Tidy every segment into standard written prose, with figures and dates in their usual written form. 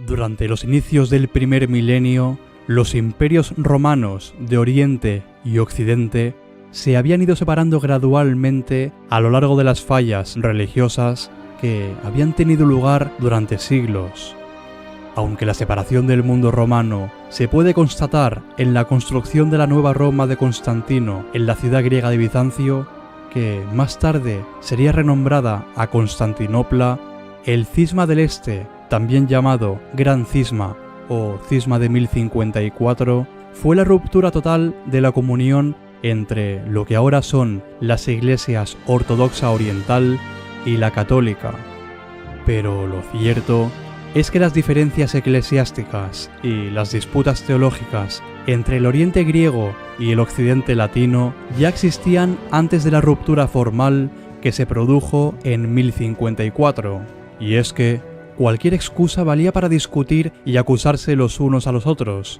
Durante los inicios del primer milenio, los imperios romanos de Oriente y Occidente se habían ido separando gradualmente a lo largo de las fallas religiosas que habían tenido lugar durante siglos. Aunque la separación del mundo romano se puede constatar en la construcción de la nueva Roma de Constantino en la ciudad griega de Bizancio, que más tarde sería renombrada a Constantinopla, el Cisma del Este, también llamado Gran Cisma o Cisma de 1054, fue la ruptura total de la comunión entre lo que ahora son las iglesias ortodoxa oriental y la católica. Pero lo cierto es que las diferencias eclesiásticas y las disputas teológicas entre el Oriente griego y el Occidente latino ya existían antes de la ruptura formal que se produjo en 1054, y es que cualquier excusa valía para discutir y acusarse los unos a los otros.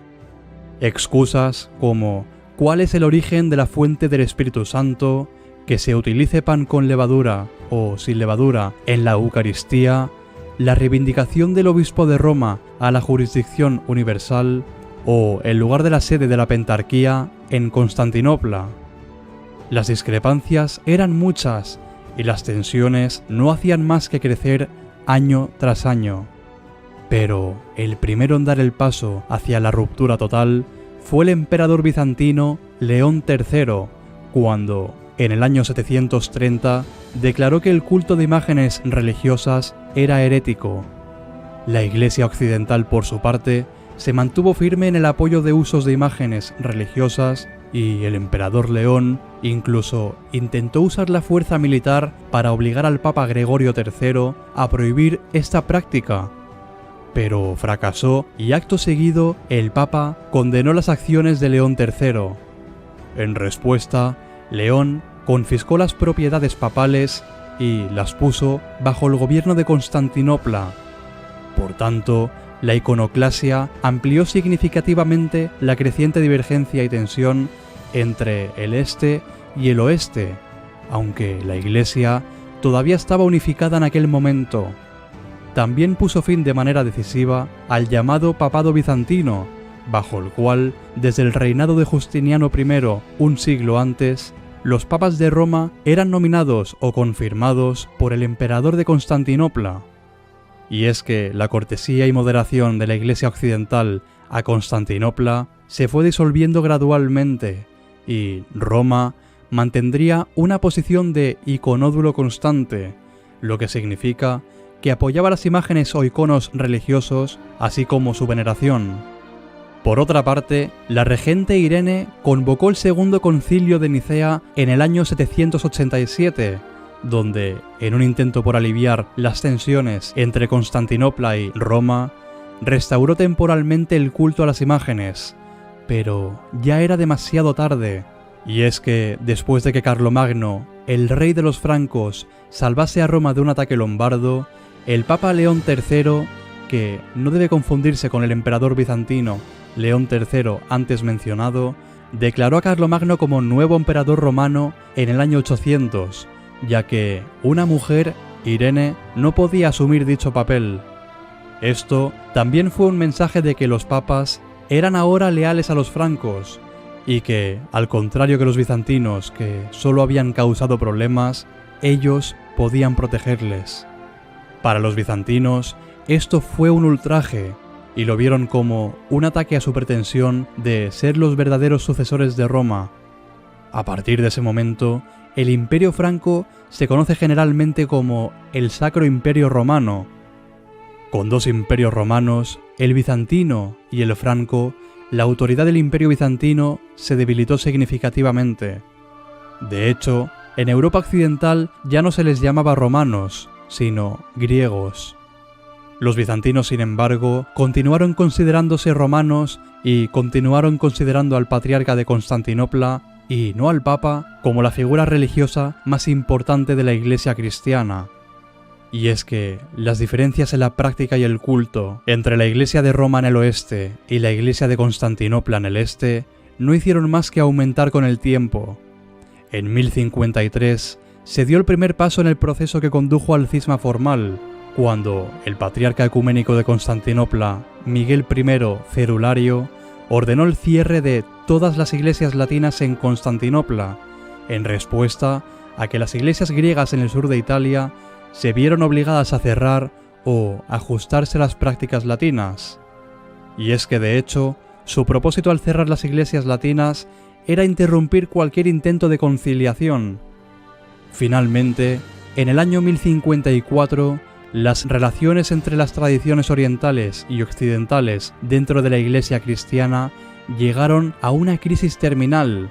Excusas como ¿cuál es el origen de la fuente del Espíritu Santo?, que se utilice pan con levadura o sin levadura en la Eucaristía, la reivindicación del obispo de Roma a la jurisdicción universal o el lugar de la sede de la Pentarquía en Constantinopla. Las discrepancias eran muchas y las tensiones no hacían más que crecer año tras año. Pero el primero en dar el paso hacia la ruptura total fue el emperador bizantino León III, cuando, en el año 730, declaró que el culto de imágenes religiosas era herético. La Iglesia occidental, por su parte, se mantuvo firme en el apoyo de usos de imágenes religiosas y el emperador León incluso intentó usar la fuerza militar para obligar al Papa Gregorio III a prohibir esta práctica. Pero fracasó y acto seguido el Papa condenó las acciones de León III. En respuesta, León confiscó las propiedades papales y las puso bajo el gobierno de Constantinopla. Por tanto, la iconoclasia amplió significativamente la creciente divergencia y tensión entre el este y el oeste, aunque la Iglesia todavía estaba unificada en aquel momento. También puso fin de manera decisiva al llamado Papado Bizantino, bajo el cual, desde el reinado de Justiniano I, un siglo antes, los papas de Roma eran nominados o confirmados por el emperador de Constantinopla. Y es que la cortesía y moderación de la Iglesia occidental a Constantinopla se fue disolviendo gradualmente, y Roma mantendría una posición de iconódulo constante, lo que significa que apoyaba las imágenes o iconos religiosos, así como su veneración. Por otra parte, la regente Irene convocó el segundo concilio de Nicea en el año 787, donde, en un intento por aliviar las tensiones entre Constantinopla y Roma, restauró temporalmente el culto a las imágenes, pero ya era demasiado tarde. Y es que, después de que Carlomagno, el rey de los francos, salvase a Roma de un ataque lombardo, el Papa León III, que no debe confundirse con el emperador bizantino León III antes mencionado, declaró a Carlomagno como nuevo emperador romano en el año 800, ya que una mujer, Irene, no podía asumir dicho papel. Esto también fue un mensaje de que los papas eran ahora leales a los francos, y que, al contrario que los bizantinos, que solo habían causado problemas, ellos podían protegerles. Para los bizantinos, esto fue un ultraje, y lo vieron como un ataque a su pretensión de ser los verdaderos sucesores de Roma. A partir de ese momento, el Imperio Franco se conoce generalmente como el Sacro Imperio Romano. Con dos imperios romanos, el bizantino y el franco, la autoridad del Imperio bizantino se debilitó significativamente. De hecho, en Europa occidental ya no se les llamaba romanos, sino griegos. Los bizantinos, sin embargo, continuaron considerándose romanos y continuaron considerando al patriarca de Constantinopla, y no al Papa, como la figura religiosa más importante de la Iglesia cristiana. Y es que las diferencias en la práctica y el culto entre la Iglesia de Roma en el oeste y la Iglesia de Constantinopla en el este no hicieron más que aumentar con el tiempo. En 1053 se dio el primer paso en el proceso que condujo al cisma formal, cuando el patriarca ecuménico de Constantinopla, Miguel I Cerulario, ordenó el cierre de todas las iglesias latinas en Constantinopla, en respuesta a que las iglesias griegas en el sur de Italia se vieron obligadas a cerrar o ajustarse a las prácticas latinas. Y es que de hecho, su propósito al cerrar las iglesias latinas era interrumpir cualquier intento de conciliación. Finalmente, en el año 1054, las relaciones entre las tradiciones orientales y occidentales dentro de la Iglesia cristiana llegaron a una crisis terminal.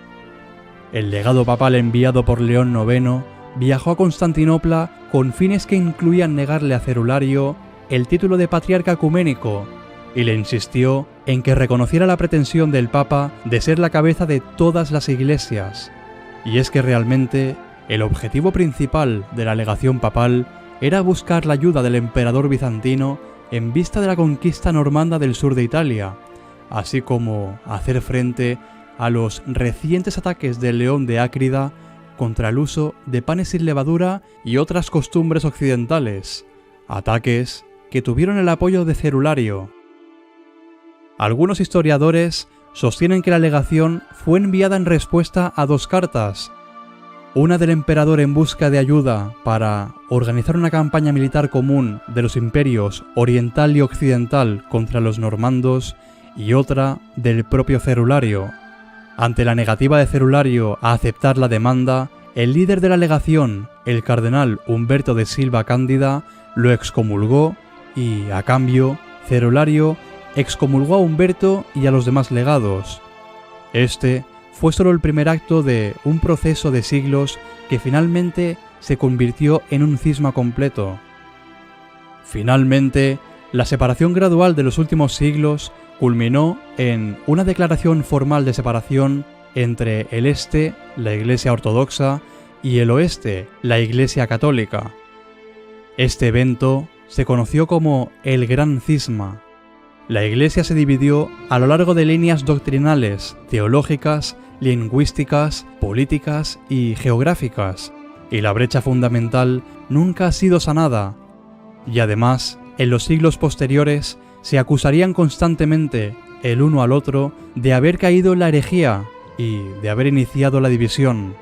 El legado papal enviado por León IX viajó a Constantinopla con fines que incluían negarle a Cerulario el título de patriarca ecuménico y le insistió en que reconociera la pretensión del Papa de ser la cabeza de todas las iglesias. Y es que realmente el objetivo principal de la legación papal era buscar la ayuda del emperador bizantino en vista de la conquista normanda del sur de Italia, así como hacer frente a los recientes ataques de León de Ácrida contra el uso de panes sin levadura y otras costumbres occidentales, ataques que tuvieron el apoyo de Cerulario. Algunos historiadores sostienen que la legación fue enviada en respuesta a dos cartas, una del emperador en busca de ayuda para organizar una campaña militar común de los imperios oriental y occidental contra los normandos, y otra del propio Cerulario. Ante la negativa de Cerulario a aceptar la demanda, el líder de la legación, el cardenal Humberto de Silva Cándida, lo excomulgó y, a cambio, Cerulario excomulgó a Humberto y a los demás legados. Este fue solo el primer acto de un proceso de siglos que finalmente se convirtió en un cisma completo. Finalmente, la separación gradual de los últimos siglos culminó en una declaración formal de separación entre el este, la Iglesia Ortodoxa, y el oeste, la Iglesia Católica. Este evento se conoció como el Gran Cisma. La Iglesia se dividió a lo largo de líneas doctrinales, teológicas, lingüísticas, políticas y geográficas, y la brecha fundamental nunca ha sido sanada. Y además, en los siglos posteriores, se acusarían constantemente el uno al otro de haber caído en la herejía y de haber iniciado la división.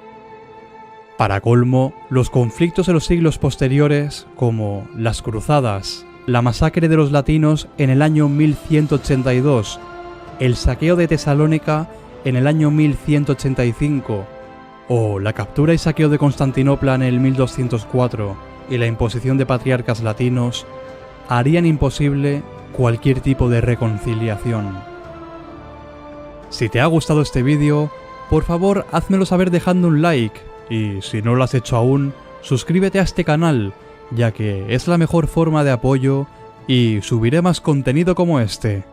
Para colmo, los conflictos de los siglos posteriores, como las cruzadas, la masacre de los latinos en el año 1182, el saqueo de Tesalónica en el año 1185, o la captura y saqueo de Constantinopla en el 1204 y la imposición de patriarcas latinos, harían imposible cualquier tipo de reconciliación. Si te ha gustado este vídeo, por favor házmelo saber dejando un like, y si no lo has hecho aún, suscríbete a este canal, ya que es la mejor forma de apoyo y subiré más contenido como este.